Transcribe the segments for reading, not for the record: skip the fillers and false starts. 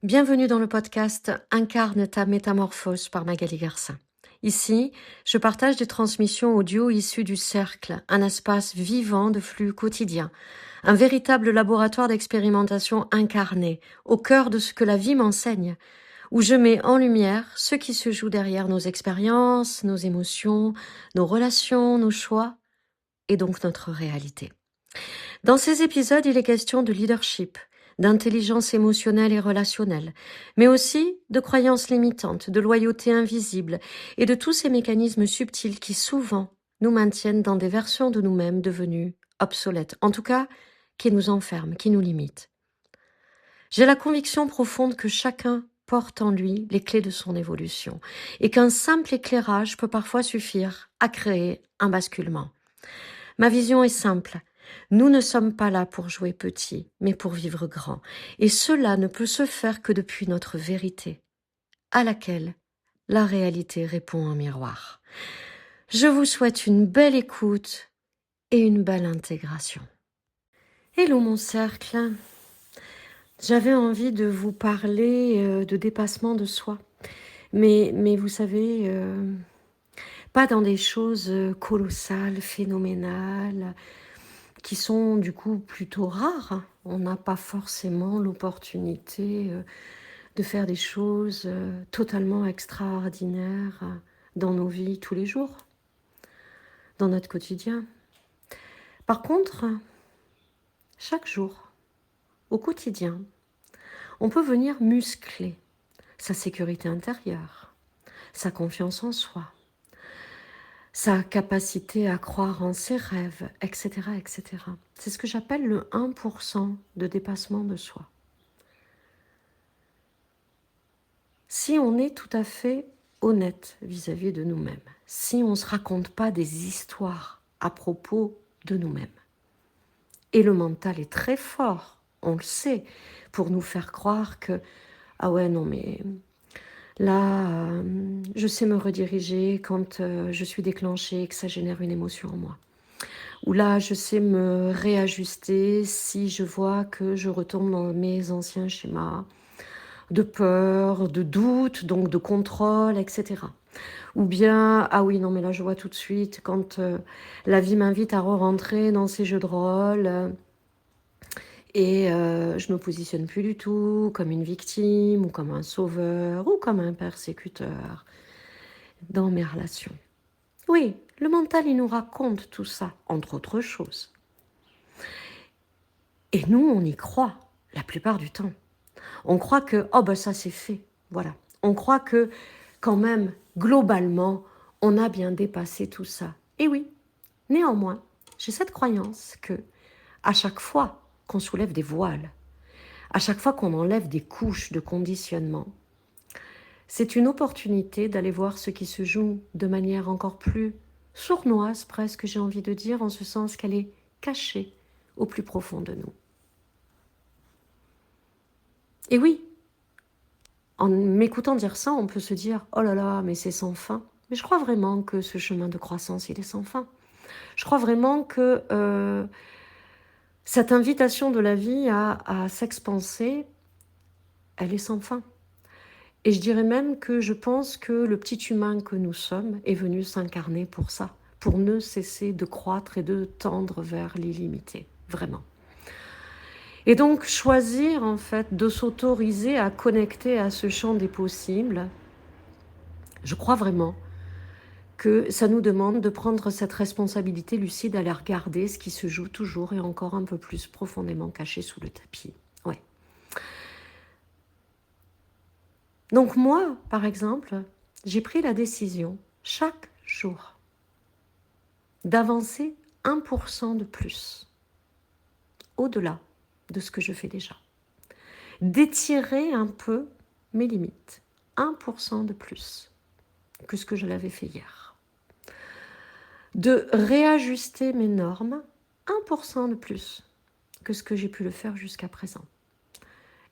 Bienvenue dans le podcast Incarne ta métamorphose par Magali Garcin. Ici, je partage des transmissions audio issues du Cercle, un espace vivant de flux quotidien, un véritable laboratoire d'expérimentation incarné, au cœur de ce que la vie m'enseigne, où je mets en lumière ce qui se joue derrière nos expériences, nos émotions, nos relations, nos choix, et donc notre réalité. Dans ces épisodes, il est question de leadership, d'intelligence émotionnelle et relationnelle, mais aussi de croyances limitantes, de loyauté invisible et de tous ces mécanismes subtils qui souvent nous maintiennent dans des versions de nous-mêmes devenues obsolètes, en tout cas qui nous enferment, qui nous limitent. J'ai la conviction profonde que chacun porte en lui les clés de son évolution et qu'un simple éclairage peut parfois suffire à créer un basculement. Ma vision est simple. Nous ne sommes pas là pour jouer petit, mais pour vivre grand. Et cela ne peut se faire que depuis notre vérité, à laquelle la réalité répond en miroir. Je vous souhaite une belle écoute et une belle intégration. Hello mon cercle. J'avais envie de vous parler de dépassement de soi. Mais vous savez, pas dans des choses colossales, phénoménales, qui sont du coup plutôt rares. On n'a pas forcément l'opportunité de faire des choses totalement extraordinaires dans nos vies tous les jours, dans notre quotidien. Par contre, chaque jour, au quotidien, on peut venir muscler sa sécurité intérieure, sa confiance en soi, sa capacité à croire en ses rêves, etc., etc. C'est ce que j'appelle le 1% de dépassement de soi. Si on est tout à fait honnête vis-à-vis de nous-mêmes, si on ne se raconte pas des histoires à propos de nous-mêmes, et le mental est très fort, on le sait, pour nous faire croire que « Ah ouais, non mais là, je sais me rediriger quand je suis déclenchée et que ça génère une émotion en moi. » Ou là, je sais me réajuster si je vois que je retombe dans mes anciens schémas de peur, de doute, donc de contrôle, etc. Ou bien, ah oui, non, mais là, je vois tout de suite quand la vie m'invite à re-rentrer dans ces jeux de rôle et je me positionne plus du tout comme une victime ou comme un sauveur ou comme un persécuteur dans mes relations. Oui, le mental, il nous raconte tout ça, entre autres choses. Et nous, on y croit la plupart du temps. On croit que, oh ben ça c'est fait, voilà. On croit que, quand même, globalement, on a bien dépassé tout ça. Et oui, néanmoins, j'ai cette croyance que, à chaque fois qu'on soulève des voiles, à chaque fois qu'on enlève des couches de conditionnement, c'est une opportunité d'aller voir ce qui se joue de manière encore plus sournoise, presque, j'ai envie de dire, en ce sens qu'elle est cachée au plus profond de nous. Et oui, en m'écoutant dire ça, on peut se dire « Oh là là, mais c'est sans fin ». Mais je crois vraiment que ce chemin de croissance, il est sans fin. Je crois vraiment que cette invitation de la vie à s'expanser, elle est sans fin. Et je dirais même que je pense que le petit humain que nous sommes est venu s'incarner pour ça, pour ne cesser de croître et de tendre vers l'illimité, vraiment. Et donc choisir en fait de s'autoriser à connecter à ce champ des possibles, je crois vraiment que ça nous demande de prendre cette responsabilité lucide à aller regarder ce qui se joue toujours et encore un peu plus profondément caché sous le tapis. Ouais. Donc moi, par exemple, j'ai pris la décision chaque jour d'avancer 1% de plus, au-delà de ce que je fais déjà. D'étirer un peu mes limites, 1% de plus que ce que je l'avais fait hier. De réajuster mes normes, 1% de plus que ce que j'ai pu le faire jusqu'à présent.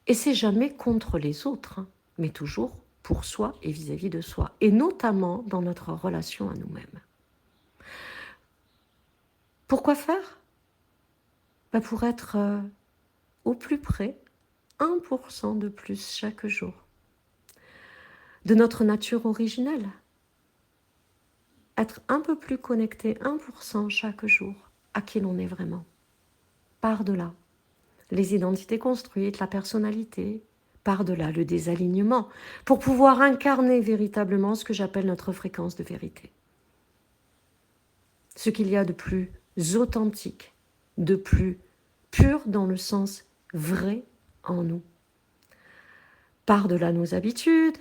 Et c'est jamais contre les autres, hein, mais toujours pour soi et vis-à-vis de soi, et notamment dans notre relation à nous-mêmes. Pourquoi faire ? Pour être au plus près, 1% de plus chaque jour de notre nature originelle. Être un peu plus connecté, 1% chaque jour, à qui l'on est vraiment. Par-delà les identités construites, la personnalité, par-delà le désalignement, pour pouvoir incarner véritablement ce que j'appelle notre fréquence de vérité. Ce qu'il y a de plus authentique, de plus pur dans le sens vrai en nous. Par-delà nos habitudes,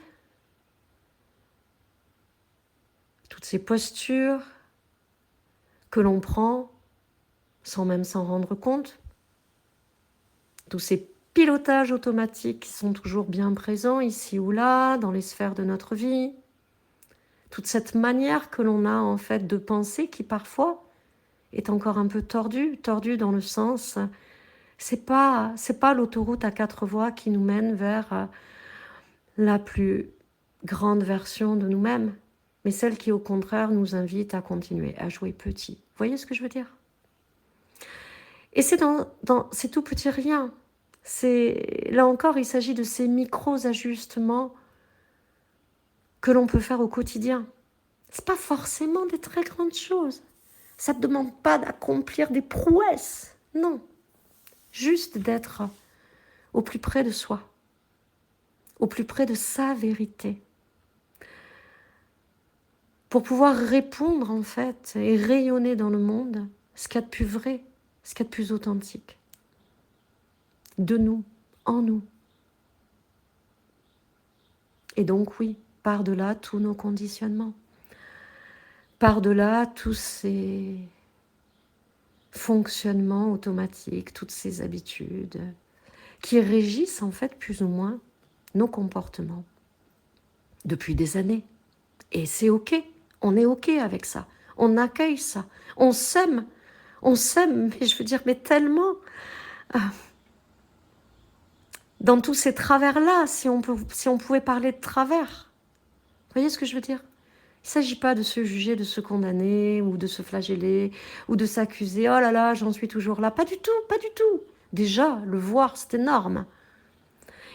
toutes ces postures que l'on prend sans même s'en rendre compte, tous ces pilotages automatiques qui sont toujours bien présents ici ou là, dans les sphères de notre vie, toute cette manière que l'on a en fait de penser qui parfois est encore un peu tordue dans le sens, c'est pas l'autoroute à 4 voies qui nous mène vers la plus grande version de nous-mêmes, mais celle qui au contraire nous invite à continuer, à jouer petit. Vous voyez ce que je veux dire? Et c'est c'est tout petit rien. Là encore, il s'agit de ces micro-ajustements que l'on peut faire au quotidien. C'est pas forcément des très grandes choses. Ça ne demande pas d'accomplir des prouesses. Non. Juste d'être au plus près de soi. Au plus près de sa vérité. Pour pouvoir répondre en fait et rayonner dans le monde ce qu'il y a de plus vrai, ce qu'il y a de plus authentique. De nous, en nous. Et donc oui, par-delà tous nos conditionnements, par-delà tous ces fonctionnements automatiques, toutes ces habitudes qui régissent en fait plus ou moins nos comportements depuis des années. Et c'est ok, on est ok avec ça, on accueille ça, on s'aime, mais je veux dire, mais tellement... dans tous ces travers-là, si on pouvait parler de travers. Vous voyez ce que je veux dire? Il ne s'agit pas de se juger, de se condamner, ou de se flageller, ou de s'accuser. Oh là là, j'en suis toujours là. Pas du tout, pas du tout. Déjà, le voir, c'est énorme.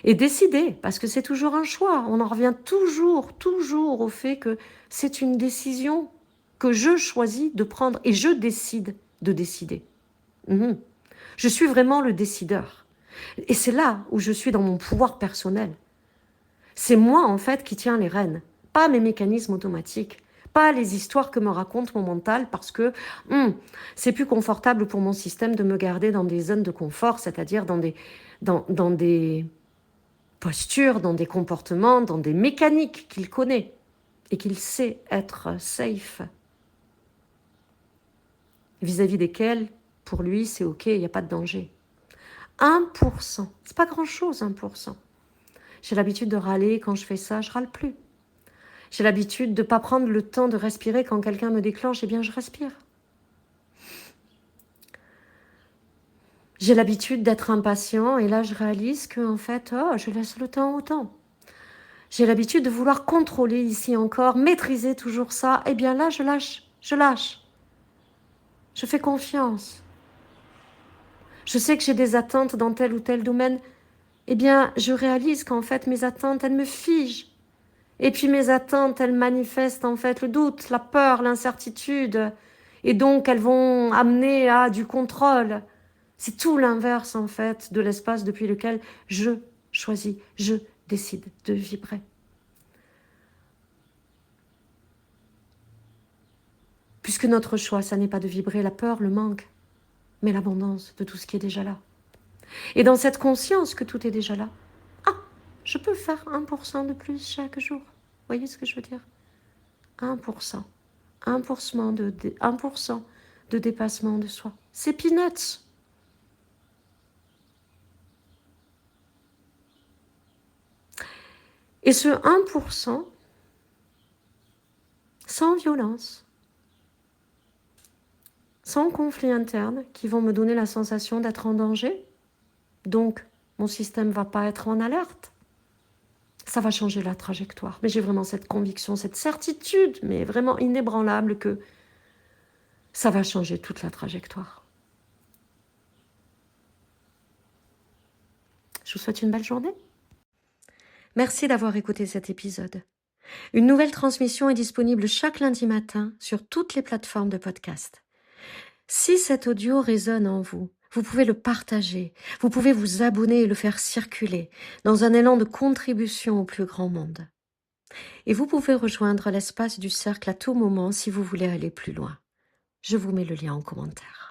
Et décider, parce que c'est toujours un choix. On en revient toujours au fait que c'est une décision que je choisis de prendre, et je décide de décider. Je suis vraiment le décideur. Et c'est là où je suis dans mon pouvoir personnel. C'est moi, en fait, qui tiens les rênes. Pas mes mécanismes automatiques. Pas les histoires que me raconte mon mental parce que c'est plus confortable pour mon système de me garder dans des zones de confort, c'est-à-dire dans des postures, dans des comportements, dans des mécaniques qu'il connaît et qu'il sait être safe. Vis-à-vis desquels, pour lui, c'est ok, il n'y a pas de danger. 1%, c'est pas grand-chose, 1%. J'ai l'habitude de râler, quand je fais ça, je râle plus. J'ai l'habitude de ne pas prendre le temps de respirer quand quelqu'un me déclenche, eh bien je respire. J'ai l'habitude d'être impatient et là je réalise que en fait, je laisse le temps au temps. J'ai l'habitude de vouloir contrôler ici encore, maîtriser toujours ça, eh bien là je lâche. Je fais confiance. Je sais que j'ai des attentes dans tel ou tel domaine, eh bien je réalise qu'en fait mes attentes, elles me figent. Et puis mes attentes, elles manifestent en fait le doute, la peur, l'incertitude. Et donc elles vont amener à du contrôle. C'est tout l'inverse en fait de l'espace depuis lequel je choisis, je décide de vibrer. Puisque notre choix, ça n'est pas de vibrer la peur, le manque, mais l'abondance de tout ce qui est déjà là. Et dans cette conscience que tout est déjà là, je peux faire 1% de plus chaque jour. Vous voyez ce que je veux dire? 1%. 1% de dépassement de soi. C'est peanuts. Et ce 1%, sans violence, sans conflit interne, qui vont me donner la sensation d'être en danger, donc mon système ne va pas être en alerte, ça va changer la trajectoire. Mais j'ai vraiment cette conviction, cette certitude, mais vraiment inébranlable, que ça va changer toute la trajectoire. Je vous souhaite une belle journée. Merci d'avoir écouté cet épisode. Une nouvelle transmission est disponible chaque lundi matin sur toutes les plateformes de podcast. Si cet audio résonne en vous, vous pouvez le partager, vous pouvez vous abonner et le faire circuler dans un élan de contribution au plus grand monde. Et vous pouvez rejoindre l'espace du cercle à tout moment si vous voulez aller plus loin. Je vous mets le lien en commentaire.